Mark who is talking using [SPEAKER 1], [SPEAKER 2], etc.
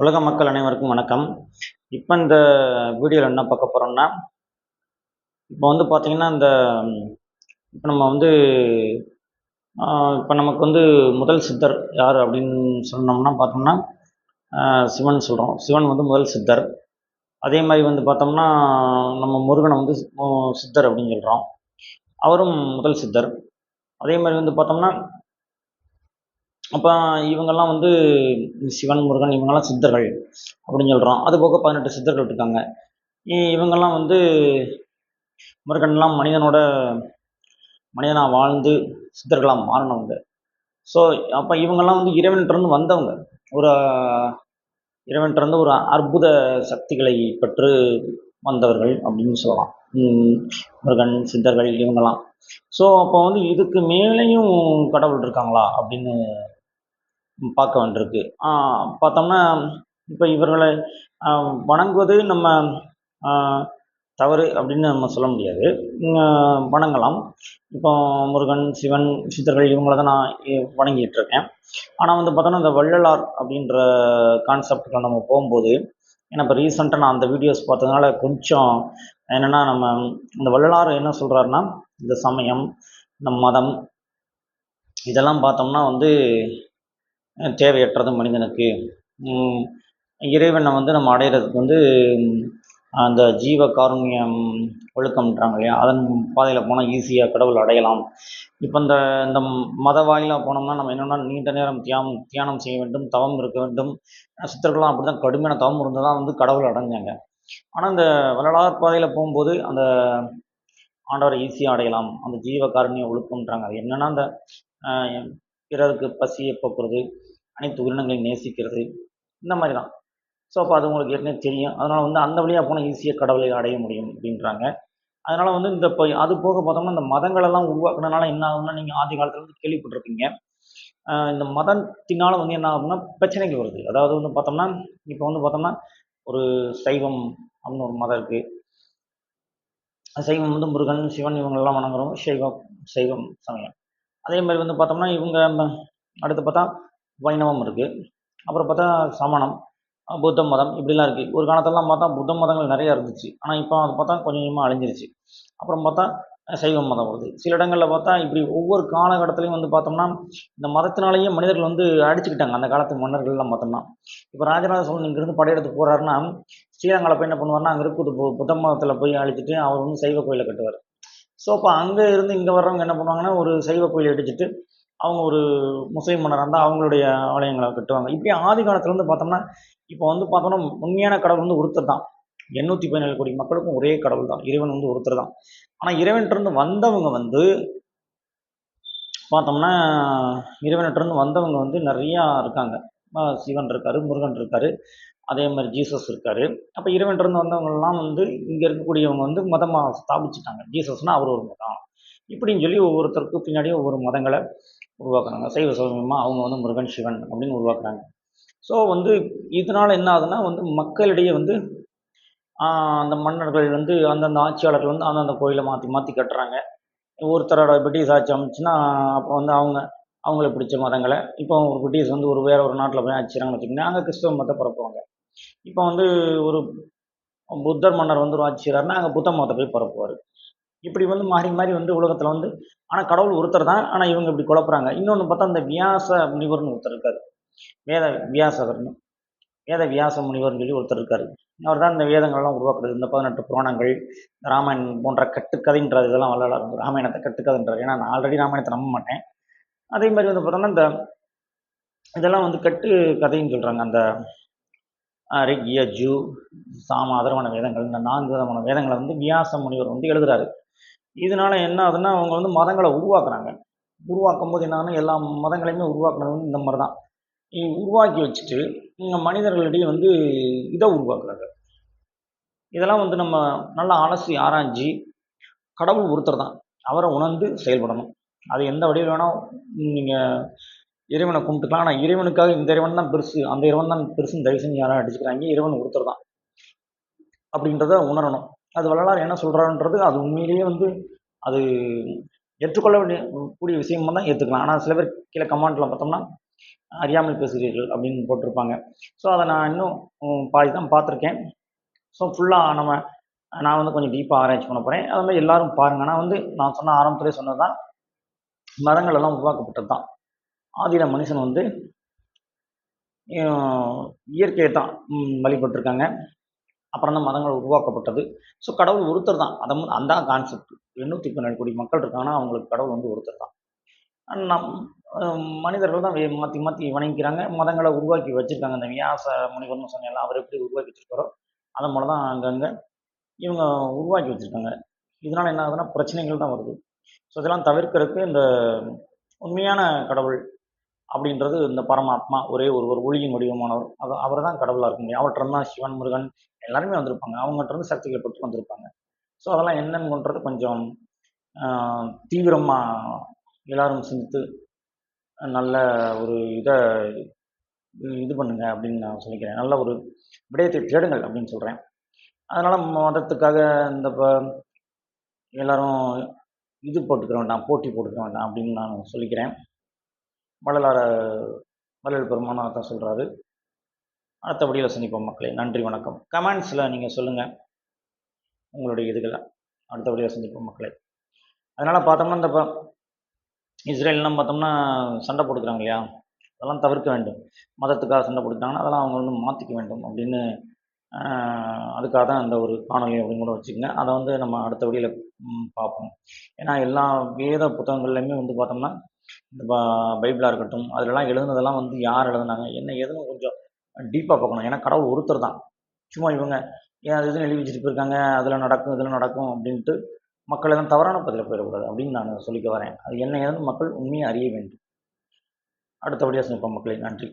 [SPEAKER 1] உலக மக்கள் அனைவருக்கும் வணக்கம். இப்போ இந்த வீடியோவில் என்ன பார்க்க போகிறோம்னா, இப்போ வந்து பார்த்தீங்கன்னா, இப்போ நம்ம வந்து இப்போ நமக்கு வந்து முதல் சித்தர் யார் அப்படின்னு சொன்னோம்னா பார்த்தோம்னா, சிவன் சொல்கிறோம். சிவன் வந்து முதல் சித்தர். அதே மாதிரி வந்து பார்த்தோம்னா, நம்ம முருகனை வந்து சித்தர் அப்படின்னு சொல்கிறோம். அவரும் முதல் சித்தர். அதே மாதிரி வந்து பார்த்தோம்னா, அப்போ இவங்கெல்லாம் வந்து சிவன், முருகன் இவங்கெல்லாம் சித்தர்கள் அப்படின்னு சொல்கிறோம். அதுபோக 18 சித்தர்கள் இருக்காங்க. இவங்கெல்லாம் வந்து முருகன்லாம் மனிதனாக வாழ்ந்து சித்தர்களாக மாறினவங்க. ஸோ அப்போ இவங்கெல்லாம் வந்து இறைவன்கிட்டருந்து வந்தவங்க. ஒரு இறைவன்கிட்டருந்து ஒரு அற்புத சக்திகளை பெற்று வந்தவர்கள் அப்படின்னு சொல்லலாம். முருகன், சித்தர்கள் இவங்கெல்லாம். ஸோ அப்போ வந்து இதுக்கு மேலேயும் கடவுள் இருக்காங்களா அப்படின்னு பார்க்க வேண்டியிருக்கு. பார்த்தோம்னா இப்போ இவர்களை வணங்குவது நம்ம தவறு அப்படின்னு நம்ம சொல்ல முடியாது. வணங்கலாம். இப்போ முருகன், சிவன், சித்தர்கள் இவங்கள தான் நான் வணங்கிட்டு இருக்கேன். ஆனால் வந்து பார்த்தோன்னா இந்த வள்ளலார் அப்படின்ற கான்செப்டுக்குள்ள நம்ம போகும்போது, ஏன்னா இப்போ ரீசெண்டாக நான் அந்த வீடியோஸ் பார்த்ததுனால கொஞ்சம் என்னென்னா, நம்ம இந்த வள்ளலார் என்ன சொல்கிறாருன்னா, இந்த சமயம், இந்த மதம் இதெல்லாம் பார்த்தோம்னா வந்து தேவையற்றது மனிதனுக்கு. இறைவனை வந்து நம்ம அடையிறதுக்கு வந்து அந்த ஜீவ காருண்யம் ஒழுக்கம்ன்றாங்க இல்லையா, அதன் பாதையில் போனால் ஈஸியாக கடவுள் அடையலாம். இப்போ இந்த இந்த மத வாயிலாக போனோம்னா நம்ம என்னென்னா நீண்ட நேரம் தியானம் செய்ய வேண்டும், தவம் இருக்க வேண்டும். சித்தர்கள்லாம் அப்படி தான் கடுமையான தவம் இருந்து தான் வந்து கடவுள் அடைஞ்சாங்க. ஆனால் இந்த வரலாறு பாதையில் போகும்போது அந்த ஆண்டவரை ஈஸியாக அடையலாம். அந்த ஜீவ காருண்ய ஒழுக்கம்ன்றாங்க. அது என்னென்னா அந்த பிறருக்கு பசியை போக்குறது, அனைத்து உயிரினங்களையும் நேசிக்கிறது, இந்த மாதிரி தான். ஸோ அப்போ அது உங்களுக்கு ஏற்கனவே தெரியும். அதனால் வந்து அந்த வழியாக போனால் ஈஸியாக கடவுளை அடைய முடியும் அப்படின்றாங்க. அதனால் வந்து இந்த இப்போ அது போக பார்த்தோம்னா இந்த மதங்களெல்லாம் உருவாக்குனதுனால என்ன ஆகும்னா, நீங்கள் ஆதி காலத்தில் வந்து கேள்விப்பட்டிருப்பீங்க. இந்த மதத்தினால் வந்து என்ன ஆகும்னா பிரச்சனைகள் வருது. அதாவது வந்து பார்த்தோம்னா, இப்போ வந்து பார்த்தோம்னா ஒரு சைவம் அப்படின்னு ஒரு மதம் இருக்குது. சைவம் வந்து முருகன், சிவன் இவங்களெல்லாம் வணங்குறோம். சைவம் சமயம். அதே மாதிரி வந்து பார்த்தோம்னா இவங்க அடுத்து பார்த்தா வைணவம் இருக்குது. அப்புறம் பார்த்தா சமணம், புத்த மதம் இப்படிலாம் இருக்குது. ஒரு காலத்திலலாம் பார்த்தா புத்த மதங்கள் நிறையா இருந்துச்சு. ஆனால் இப்போ அது பார்த்தா கொஞ்சம் கொஞ்சமாக அழிஞ்சிருச்சு. அப்புறம் பார்த்தா சைவ மதம் வருது. சில இடங்களில் பார்த்தா இப்படி ஒவ்வொரு காலகட்டத்திலையும் வந்து பார்த்தோம்னா இந்த மதத்தினாலேயே மனிதர்கள் வந்து அடிச்சுக்கிட்டாங்க. அந்த காலத்து மன்னர்கள்லாம் பார்த்தோம்னா இப்போ ராஜராஜ சோழன் இங்கேருந்து படையெடுத்து போகிறாருன்னா ஸ்ரீரங்காவில் போய் என்ன பண்ணுவார்னா, அங்கே இருக்க புத்த மதத்தில் போய் அழிச்சிட்டு அவர் வந்து சைவ கோயிலை கட்டுவார். ஸோ அப்போ அங்கே இருந்து இங்கே வர்றவங்க என்ன பண்ணுவாங்கன்னா, ஒரு சைவ கோயிலை இடிச்சிட்டு அவங்க ஒரு முஸ்லீம் மன்னராக இருந்தால் அவங்களுடைய ஆலயங்களை கட்டுவாங்க. இப்படி ஆதி காலத்துலேருந்து பார்த்தோம்னா இப்போ வந்து பார்த்தோம்னா உண்மையான கடவுள் வந்து ஒருத்தர் தான். 817 கோடி மக்களுக்கும் ஒரே கடவுள் தான். இறைவன் வந்து ஒருத்தர் தான். ஆனால் இறைவன்கிட்டருந்து வந்தவங்க வந்து பார்த்தோம்னா இறைவன்கிட்டருந்து வந்தவங்க வந்து நிறையா இருக்காங்க. சிவன் இருக்கார், முருகன் இருக்கார், அதே மாதிரி ஜீசஸ் இருக்கார். அப்போ இறைவன்கிட்டருந்து வந்தவங்கெல்லாம் வந்து இங்கே இருக்கக்கூடியவங்க வந்து மதமாக ஸ்தாபிச்சுட்டாங்க. ஜீசஸ்னால் அவர் ஒரு மதம் இப்படின்னு சொல்லி ஒவ்வொருத்தருக்கும் பின்னாடியே ஒவ்வொரு மதங்களை உருவாக்குறாங்க. சைவ சமயமாக அவங்க வந்து முருகன், சிவன் அப்படின்னு உருவாக்குறாங்க. ஸோ வந்து இதனால் என்ன ஆகுதுன்னா வந்து மக்களிடையே வந்து அந்த மன்னர்கள் வந்து அந்தந்த ஆட்சியாளர்கள் வந்து அந்தந்த கோயிலை மாற்றி மாற்றி கட்டுறாங்க. ஒருத்தரோட பிரிட்டிஷ் ஆட்சி அமைச்சுன்னா அப்போ வந்து அவங்களுக்கு பிடிச்ச மதங்களை இப்போ ஒரு பிரிட்டிஷ் வந்து வேற ஒரு நாட்டில் போய் ஆட்சி செய்கிறாங்கன்னு வச்சுக்கோங்க, அங்கே கிறிஸ்தவ மதத்தை பரப்புவாங்க. இப்போ வந்து ஒரு புத்தர் மன்னர் வந்து ஒரு ஆட்சி செய்கிறாருன்னா அங்கே புத்த மதத்தை போய் பரப்புவார். இப்படி வந்து மாறி மாறி வந்து உலகத்தில் வந்து ஆனால் கடவுள் ஒருத்தர் தான். ஆனால் இவங்க இப்படி குழப்புறாங்க. இன்னொன்று பார்த்தா இந்த வியாச முனிவர்னு ஒருத்தர் இருக்கார். வேத வியாச முனிவர்னு சொல்லி ஒருத்தர் இருக்கார். அவர் தான் இந்த வேதங்கள்லாம் உருவாக்குறது. இந்த 18 புராணங்கள், ராமாயணம் போன்ற கட்டுக்கதைன்றது இதெல்லாம் வள்ளலார் ராமாயணத்தை கட்டுக்கதைன்றார். ஏன்னா நான் ஆல்ரெடி ராமாயணத்தை நம்ப மாட்டேன். அதே மாதிரி வந்து பார்த்தோம்னா இந்த இதெல்லாம் வந்து கட்டு கதைன்னு சொல்கிறாங்க. அந்த ரிக், யஜு, சாம, அதர்வன வேதங்கள், இந்த 4 விதமான வேதங்களை வந்து வியாச முனிவர் வந்து எழுதுறாரு. இதனால என்ன ஆகுதுன்னா அவங்க வந்து மதங்களை உருவாக்குறாங்க. உருவாக்கும் போது என்ன ஆகுதுன்னா எல்லா மதங்களையுமே உருவாக்குனது வந்து இந்த மாதிரி தான். உருவாக்கி வச்சுட்டு மனிதர்களிடையே வந்து இதை உருவாக்குறாங்க. இதெல்லாம் வந்து நம்ம நல்லா அலசி ஆராய்ஞ்சு கடவுள் ஒருத்தர் தான், அவரை உணர்ந்து செயல்படணும். அது எந்த வடிவில் வேணால் நீங்கள் இறைவனை கும்பிட்டுக்கலாம். ஆனால் இறைவனுக்காக இந்த இறைவன் தான் பெருசு, அந்த இறைவன் தான் பெருசுன்னு தயவு செஞ்சு யாரும் அடிச்சுக்கிறாங்க. இறைவன் ஒருத்தர் தான் அப்படின்றத உணரணும். அது வள்ளலார் என்ன சொல்கிறாருன்றது அது உண்மையிலேயே வந்து அது ஏற்றுக்கொள்ள வேண்டிய கூடிய விஷயமா தான் ஏற்றுக்கலாம். ஆனால் சில பேர் கீழே கமெண்ட்டில் பார்த்தோம்னா அறியாமல் பேசுகிறீர்கள் அப்படின்னு போட்டிருப்பாங்க. ஸோ அதை நான் இன்னும் பாதி தான் பார்த்துருக்கேன். ஸோ ஃபுல்லாக நான் வந்து கொஞ்சம் டீப்பாக ஆராய்ச்சி பண்ண போகிறேன். அது மாதிரி எல்லாரும் பாருங்கள். நான் வந்து நான் சொன்ன ஆரம்பத்திலே சொன்னது தான், மதங்கள் எல்லாம் உருவாக்கப்பட்டது தான். ஆதியில மனுஷன் வந்து இயற்கையை தான் வழிபட்டிருக்காங்க. அப்புறம் தான் மதங்கள் உருவாக்கப்பட்டது. ஸோ கடவுள் ஒருத்தர் தான். அந்த கான்செப்ட். 817 கோடி மக்கள் இருக்காங்கன்னா அவங்களுக்கு கடவுள் வந்து ஒருத்தர் தான். நம் மனிதர்கள் தான் மாற்றி மாற்றி வணங்கிக்கிறாங்க. மதங்களை உருவாக்கி வச்சிருக்காங்க. இந்த வியாச முனிவர்னு சொன்னேன்ல, அவர் எப்படி உருவாக்கி வச்சிருக்காரோ அதன் போல தான் அங்கங்கே இவங்க உருவாக்கி வச்சிருக்காங்க. இதனால என்ன ஆகுதுன்னா பிரச்சனைகள் தான் வருது. ஸோ இதெல்லாம் தவிர்க்கிறதுக்கு இந்த உண்மையான கடவுள் அப்படின்றது இந்த பரமாத்மா ஒரே ஒரு ஒளியின் வடிவமானவர். அவர் தான் கடவுளாக இருக்க முடியும். அவர்கிட்ட தான் சிவன், முருகன் எல்லாருமே வந்திருப்பாங்க. அவங்ககிட்ட இருந்து சக்திகளை பெற்று வந்திருப்பாங்க. ஸோ அதெல்லாம் என்னன்னுன்றது கொஞ்சம் தீவிரமாக எல்லாரும் சிந்தித்து நல்ல ஒரு இது பண்ணுங்க அப்படின்னு நான் சொல்லிக்கிறேன். நல்ல ஒரு விடயத்தை தேடுங்கள் அப்படின்னு சொல்கிறேன். அதனால் மதத்துக்காக இந்த எல்லாரும் இது போட்டுக்கிற வேண்டாம், போட்டி போட்டுக்க வேண்டாம் அப்படின்னு நான் சொல்லிக்கிறேன். வள்ளல் பெருமான் அதான் சொல்கிறாரு. அடுத்த வீடியோவில் சந்திப்போம் மக்களே. நன்றி, வணக்கம். கமெண்ட்ஸில் நீங்கள் சொல்லுங்கள் உங்களுடைய இதுகளை. அடுத்த வீடியோவில் சந்திப்போம் மக்களே. அதனால் பார்த்தோம்னா இந்த இஸ்ரேல்லாம் பார்த்தோம்னா சண்டை போட்டுக்கிறாங்க இல்லையா, அதெல்லாம் தவிர்க்க வேண்டும். மதத்துக்காக சண்டை போட்டுக்கிறாங்கன்னா அதெல்லாம் அவங்க வந்து மாற்றிக்க வேண்டும் அப்படின்னு அதுக்காக தான் அந்த ஒரு காணொலி அப்படின்னு கூட வச்சுக்கோங்க. அதை வந்து நம்ம அடுத்த வீடியோவில் பார்ப்போம். ஏன்னா எல்லா வேத புத்தகங்கள்லையுமே வந்து பார்த்தோம்னா இந்த பைபிளாக இருக்கட்டும், அதிலெல்லாம் எழுதுனதெல்லாம் வந்து யார் எழுதுனாங்க என்ன ஏதுன்னு கொஞ்சம் டீப்பாக பார்க்கணும். ஏன்னா கடவுள் ஒருத்தர் தான். சும்மா இவங்க ஏன் அது எதுவும் எழுதி வச்சுட்டு போயிருக்காங்க, அதில் நடக்கும் இதில் நடக்கும் அப்படின்ட்டு மக்கள் எல்லாம் தவறான பதில் போயிடக்கூடாது அப்படின்னு நான் சொல்லிக்க வரேன். அது என்ன ஏதுன்னு மக்கள் உண்மையை அறிய வேண்டும். அடுத்த வீடியோ சந்திப்போம் மக்களே. நன்றி.